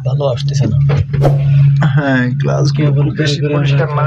ভালো আসতেছে না। হ্যাঁ, গ্লাস কেবল বেশি পরিষ্কার না।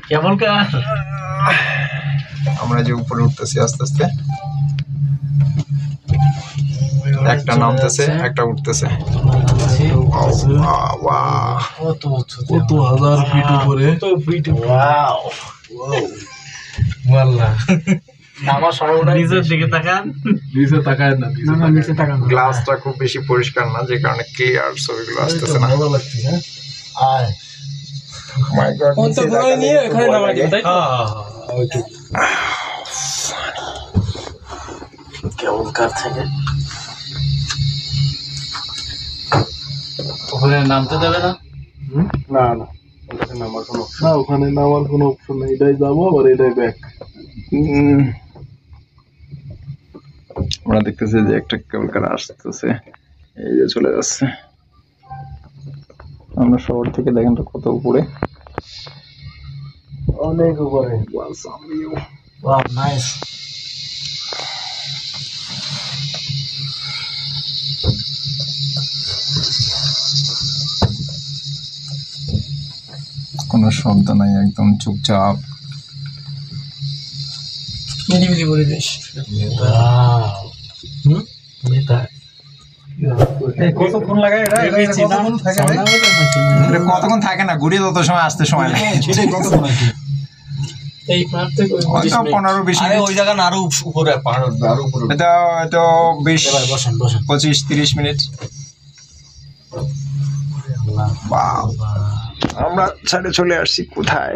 কেবল আমরা যে উপরে উঠতেছি আস্তে আস্তে, একটা নামতেছে একটা উঠতেছে। কত হাজার ফিট উপরে। নিচের দিকে তাকান, নিচে তাকায় না, নিচে তাকায় না। গ্লাসটা খুব বেশি পরিষ্কার না, যে কারণে ক্লিয়ার ছবিগুলো আসতেছে না। ভালো লাগতেছে। মাই গড, নিয়ে এখানে নামা দিবে, তাই তো? কেবল কার থেকে ওখানে নামতে দেবে না? না না, ওখানে নামার কোনো অপশন না, ওখানে নামার কোনো অপশন নেই। এটাই যাবো আবার এটাই ব্যাক। আমরা দেখতেছি যে একটা কেবল কার আসতেছে, এই যে চলে যাচ্ছে। আমরা শহর থেকে দেখেন তো কত উপরে, অনেক উপরে। Wow, nice. কোনো শব্দ নাই, একদম চুপচাপ নিরিবিলি পরিবেশ। কতক্ষণ লাগে এটা? কতক্ষণ থাকে না, ঘুরিয়ে তত সময় আসতে সময় লাগে। এই পাহাড় থেকে 15-20 মিনিট। ওই জায়গা না আরো উপরে, পাহাড় আরো উপরে। এটা 25-30 মিনিট। আমরা সাইডে চলে আসছি। কোথায়?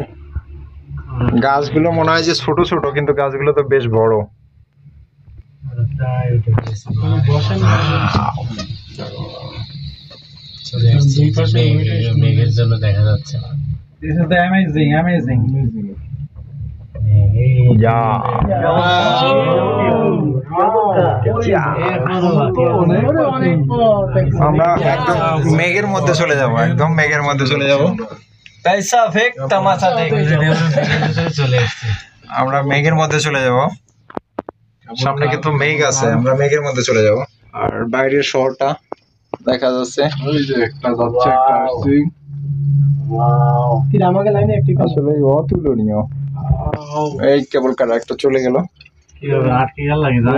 গাছগুলো মনে হয় যে ছোট ছোট, কিন্তু গাছগুলো তো বেশ বড়। মেঘের জন্য দেখা যাচ্ছে না। This is the amazing. আমরা একদম মেঘের মধ্যে চলে যাব, একদম মেঘের মধ্যে চলে যাব। कैसा फेक तमाशा देख চলে আসছে। আমরা মেঘের মধ্যে চলে যাব। সামনে কিন্তু মেঘ আছে, আমরা মেঘের মধ্যে চলে যাব। আর বাইরের শহরটা দেখা যাচ্ছে। ওই যে একটা যাচ্ছে, একটা আসছে। ওয়াও, কি আমাকে লাইনে একটি আসলে অতুলনীয়। এই কেবল কার একটা চলে গেল। কিভাবে আটকে গেল লাগে না,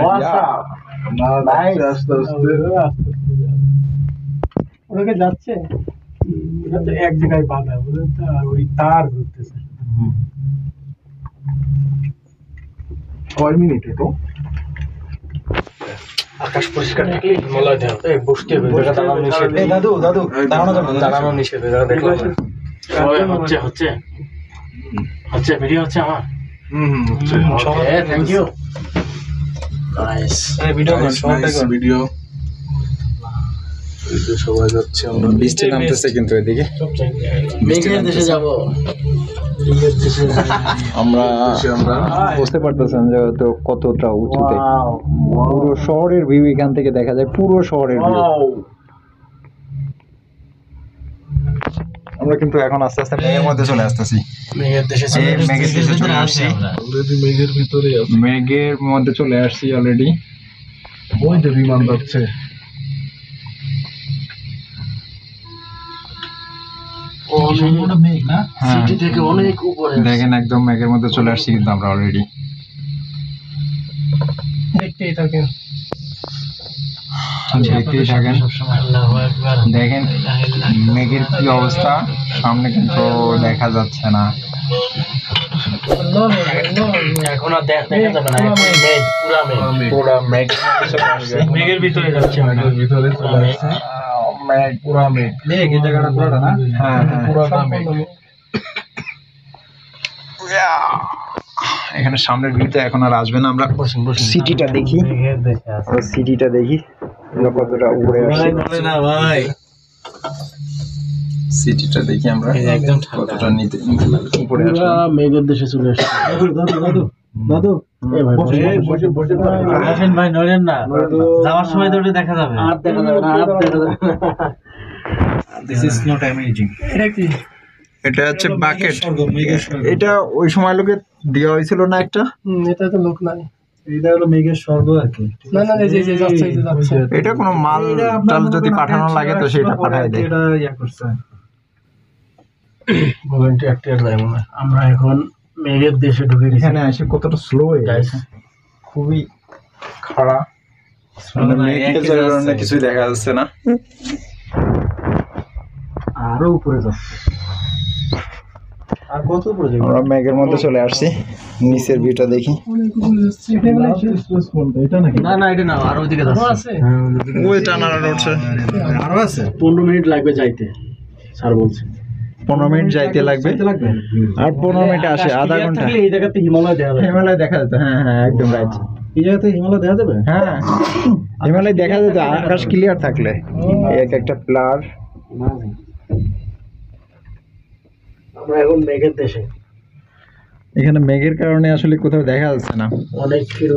আস্তে আস্তে ওদিকে যাচ্ছে। এটা তো এক জায়গায় বাঁধা, বুঝলেন তো? আর ওই তার ঘুরতেছে। কয় মিনিট তো? আকাশ পরিষ্কার থাকলে হিমালয় দেওয়া বসতে হবে। দাঁড়ানো নিষেধ। দাদু দাঁড়ানো যাবে না, দাঁড়ানো নিষেধ। হচ্ছে ভিডিও হচ্ছে আমার। Thank you. নাইস ভিডিও সবাই যাচ্ছে। আমরা বৃষ্টি নামতেছে কিন্তু এদিকে। মেঘের দেশে যাব। আমরা বুঝতে পারতেছেন যে তো কতটা উঁচুতে। পুরো শহরের ভিউ এখান থেকে দেখা যায়, পুরো শহরের ভিউ। আমরা কিন্তু এখন আস্তে আস্তে মেঘের মধ্যে চলে আসতেছি। মেঘের দেশে চলে আসছি। অলরেডি মেঘের ভিতরে আছে। মেঘের মধ্যে চলে আসছি অলরেডি। ওই যে বিমান যাচ্ছে। মেঘ না, সিটি থেকে অনেক উপরে। দেখেন একদম মেঘের মধ্যে চলে আসছি কিন্তু আমরা অলরেডি। দেখতেই থাকেন। দেখতেই থাকেন। দেখেন মেঘের কি অবস্থা, সামনে কিন্তু দেখা যাচ্ছে না। এখন আর দেখা যাবে না। পুরা মেঘ মেঘের ভিতরে যাচ্ছে। মেঘের ভিতরে চলে আসছে। মেঘ, পুরা মেঘ। মেঘ এই জায়গাটা পুরোটা না? হ্যাঁ পুরাটা মেঘ। এখানে সামনের ভিউতে এখন আর আসবে না। আমরা সিটিটা দেখি, সিটিটা দেখি আমরা কতটা উপরে আসছি। না ভাই, সিটিটা দেখি আমরা একদম কতটা নিতে উপরে আসছি। মেঘের দেশে চলে আসছে। দাদু আসেন ভাই, নড়েন না। যাওয়ার সময় তো দেখা যাবে। আর দেখা যাবে না, আর দেখা যাবে না। This is not amazing. এটা কি? এটা হচ্ছে বাকেট। এটা ওই সময় লোকে দেওয়া হয়েছিল না একটা? এটা তো লোক নাই। এটা হলো মেঘের স্বর্গ আর কি। না না, এই যে যাচ্ছে, এই যে যাচ্ছে। এটা কোনো মাল টাল যদি পাঠানো লাগে তো সেটা পাঠায় দেয়। এটা ইয়া করছে। ভলান্টিয়ার টিয়ার যায় মনে হয়। আমরা এখন মেঘের দেশে ঢুকে গেছি। এখানে এসে কতটা স্লো হয়ে গেছে, খুবই খাড়া। মেঘের কারণে কিছুই দেখা যাচ্ছে না। আরো উপরে যাচ্ছে। আর কত উপরে যাবে? আমরা মেঘের মধ্যে চলে আসছি, নিচের ভিউটা দেখি। এটা নাকি? না না, এটা না, আরো ওদিকে যাচ্ছে। ওই টানারা উঠছে। আরো আছে? 15 মিনিট লাগবে যাইতে, স্যার বলছে। 15 মিনিট যাইতে লাগবে, লাগবে। আর 15 মিনিট আসে, আধা ঘন্টা। এই জায়গাতে হিমালয় দেখা যায়। হিমালয় দেখা যেত, হ্যাঁ হ্যাঁ একদম রাইট। এই জায়গাতে হিমালয় দেখা যাবে? হ্যাঁ হিমালয় দেখা যেত আকাশ ক্লিয়ার থাকলে। এক একটা প্লার। আমরা এখন মেঘের দেশে। এখানে মেঘের কারণে আসলে কোথাও দেখা যাচ্ছে না। অনেক ফির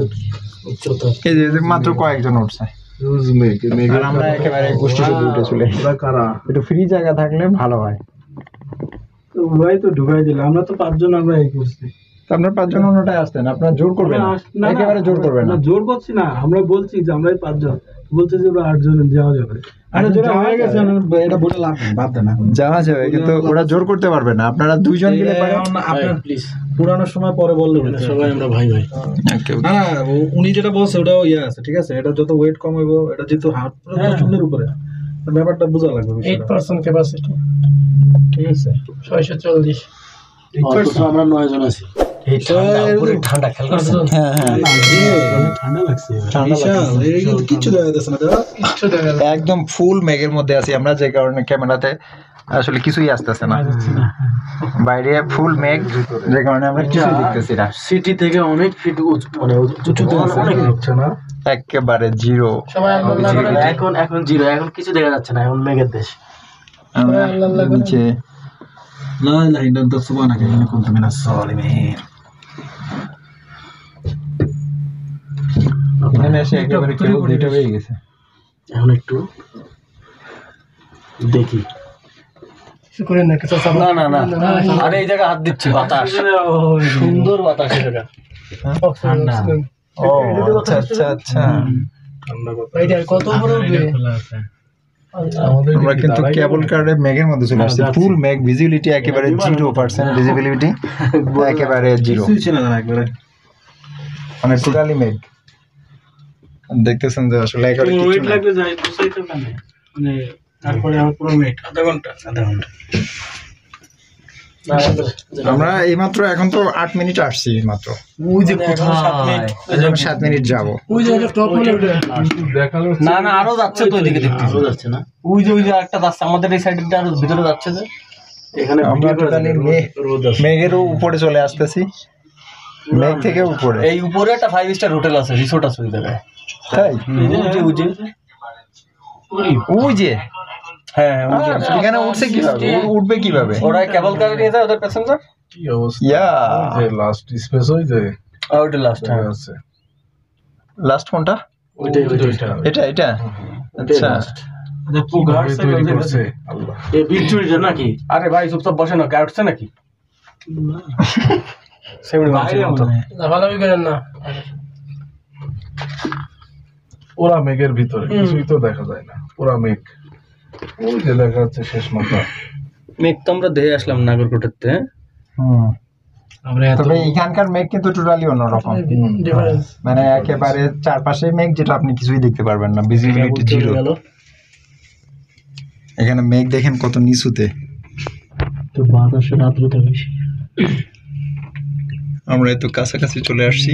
উচ্চতা। এই যে মাত্র কয়েকজন উঠছে, রোজ মেঘ, আর আমরা একেবারে গোষ্ঠী শুধু উঠে চলে। কারা? একটু ফ্রি জায়গা থাকলে ভালো হয়। ওরাই তো ঢুকাই দিল, আমরা তো 5 জন আমরা এই করছি। তো আপনার 5 জন অন্যটাই আসতেন, আপনার জোর করবেন না, একেবারে জোর করবেন না। জোর করছি না, আমরা বলছি যে আমরাই 5 জন, বলছে যে ওরা 8 জন যাওয়া যাবে। আরে জোরে হয়ে গেছে, এটা বলে লাভ নেই, বাদ দেন এখন। যাওয়া যাবে, কিন্তু ওরা জোর করতে পারবে না। আপনারা 2 জন গেলে পারেন। এখন আপনার প্লিজ, পুরানো সময় পরে বললে হতো। সবাই আমরা ভাই ভাই। না না, উনি যেটা বলছে ওটাও ইয়ে আছে, ঠিক আছে? এটা যত ওয়েট কম হইব, এটা যেহেতু হাত পুরো শূন্যের উপরে, তো ব্যাপারটা বোঝা লাগবে বিষয়টা। 8% ক্যাপাসিটি, ঠিক আছে? 640। অথচ আমরা 9 জন আছি। এই ঠান্ডা, উপরে ঠান্ডা খেয়াল করছো? হ্যাঁ হ্যাঁ ঠান্ডা লাগছে। বিশাল, এই কিন্তু কিচ্ছু দেখা যাচ্ছে না, দাদা। একদম ফুল মেঘের মধ্যে আছি আমরা, যে কারণে ক্যামেরাতে আসলে কিছুই আসতেছে না। বাইরে ফুল মেঘ, যে কারণে আমরা কিছুই দেখতেছি না। সিটি থেকে অনেক ফিট মানে উঁচুতে আছে, অনেক হচ্ছে না। একেবারে জিরো। এখন জিরো, এখন কিছু দেখা যাচ্ছে না, এখন মেঘের দেশ। নিচে লা ইলাহা ইল্লাল্লাহ সুবহানাকা ইন্নী কুনতু মিনাস সালিমিন। এখানে এসে একেবারে কেবল 2টা হয়ে গেছে। এখন একটু দেখি। না না না, আরে এই জায়গা হাত দিচ্ছি, বাতাস সুন্দর, বাতাস এই জায়গা ঠান্ডা। ও আচ্ছা আচ্ছা আচ্ছা। কত উপরে উঠবে? আমরা কিন্তু কেবল কারে মেঘের মধ্যে চলে আসছি। ফুল মেঘ, ভিজিবিলিটি একেবারে 0% ভিজিবিলিটি, একেবারে জিরো, কিছুই ছিল না একবারে। মানে টোটালি মেঘ। দেখতেছেন যে আসলে একেবারে কিছু ওয়েট না। লাগবে যাই বুঝতেই তো পারবে, মানে তারপরে আমার পুরো মিনিট, আধা ঘন্টা। আমরা এইমাত্র এখন তো 8 মিনিট আসছি মাত্র, ওই যে কোথায় 7 মিনিট যাবো। ওই যে টপ মনে দেখালো। না না, আরো যাচ্ছে তো, এদিকে দেখতে আরো যাচ্ছে না। ওই যে একটা যাচ্ছে আমাদের এই সাইডে, আরো ভিতরে যাচ্ছে যে। এখানে আমরা টোটালি মেঘের উপরে চলে আসতেছি, মেঘ থেকে উপরে। এই উপরে একটা 5 স্টার হোটেল আছে, রিসোর্ট আছে ওই জায়গায়। তাই ওই যে হ্যাঁ, এখানে উঠছে কিভাবে, উঠবে কিভাবে? ওরা কেবল কারে নিয়ে যায় ওদের প্যাসেঞ্জার। কি অবস্থা? ইয়া লাস্ট স্পেস হই যায় ওইটা লাস্ট আছে। লাস্ট কোনটা? ওইটাই এটা এটা আচ্ছা। যে পুগার তৈরি করছে আল্লাহ। এই বিচুরিটা নাকি? আরে ভাই চুপচাপ বসে না, কাটছে নাকি? সেমনি বাইরে মতো লাভালাভি করেন না। পুরা মেঘের ভিতরে কিছুই তো দেখা যায় না, পুরা মেঘ। ওই যে দেখা যাচ্ছে শেষ মাথা। মেঘ তো আমরা দেখে আসলাম নাগরকোটেতে। তবে এখানকার মেঘ কিন্তু টোটালি অন্যরকম, মানে একেবারে চারপাশে মেঘ, যেটা আপনি কিছুই দেখতে পারবেন না, ভিজিবিলিটি জিরো। এখানে মেঘ দেখেন কত নিচুতে। তো বাতাসের আর্দ্রতা বেশি। আমরা এত কাছাকাছি চলে আসছি।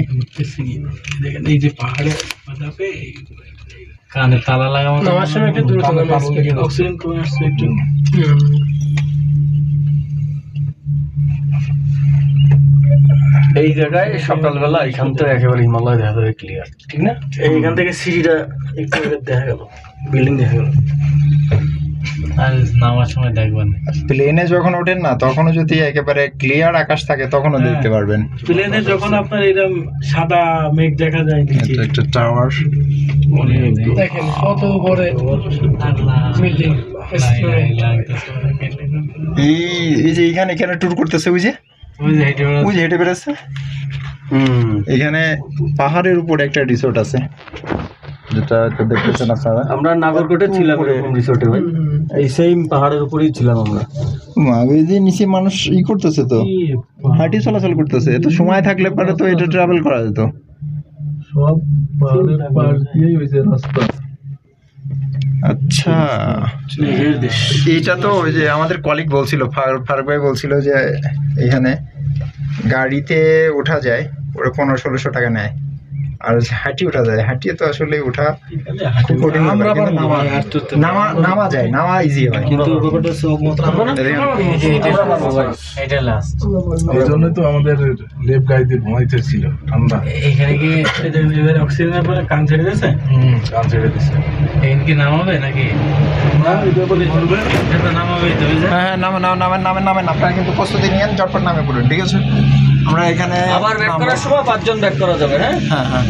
দেখেন এই যে পাহাড়ে বাতাপে কানে তালা লাগানো, আমার সময় একটু দূরে অক্সিজেন কমে আসছে একটু। এই জায়গায় সকালবেলা এখান থেকে একেবারে হিমালয় দেখা যাবে ক্লিয়ার, ঠিক না? এইখান থেকে সিঁড়িটা একটু দেখা গেল, বিল্ডিং দেখা গেল। আর নামার সময় দেখবেন প্লেনে যখন ওঠেন না, তখনও যদি একেবারে ক্লিয়ার আকাশ থাকে তখনও দেখতে পারবেন। প্লেনে যখন আপনার এরকম সাদা মেঘ দেখা যায় নিচে, এটা একটা টাওয়ার। দেখেন কত উপরে বিল্ডিং। এই যে এখানে ট্যুর করতেছে, ওই যে ওই যে হেঁটে বেড়াচ্ছে। এখানে পাহাড়ের উপরে একটা রিসোর্ট আছে, যেটা তো দেখতেছেন আপনারা। আমরা নাগরকোটে ছিলাম এরকম রিসোর্টে ভাই, এই সেম পাহাড়ের উপরেই ছিলাম আমরা। ওই যে নিচে মানুষ করতেছে তো, হাঁটি চলাচল করতেছে, তো সময় থাকলে পরে তো এটা ট্রাভেল করা যেত। সব পাহাড়ের পাশ দিয়েই হয়েছে রাস্তা। আচ্ছা, এইটা তো ওই যে আমাদের কলিগ বলছিল, ফারুক ভাই বলছিল যে এখানে গাড়িতে ওঠা যায়, ওরা 1500-1600 টাকা নেয়, আর হাঁটি ওঠা যায়। হাঁটিয়ে তো আসলে ওঠা খুব কঠিন, নামা যায়, নামা ইজি হয়, কিন্তু এই জন্যই তো আমাদের লেফট গাড়িতে ঘুমাইতেছিল ঠান্ডা। এখানে কি অক্সিজেনের পরে কান ছেড়ে দিয়েছে? কান ছেড়ে দিছে। এখানে কি নামাবে নাকি? নামাবেই তো। হ্যাঁ, নামেন। আপনারা কিন্তু প্রস্তুতি নিয়েন, চটপট নামে পড়ুন, ঠিক আছে? আমরা এখানে আবার ব্যাক করার সময় 5 জন ব্যাক করা যাবে। হ্যাঁ হ্যাঁ।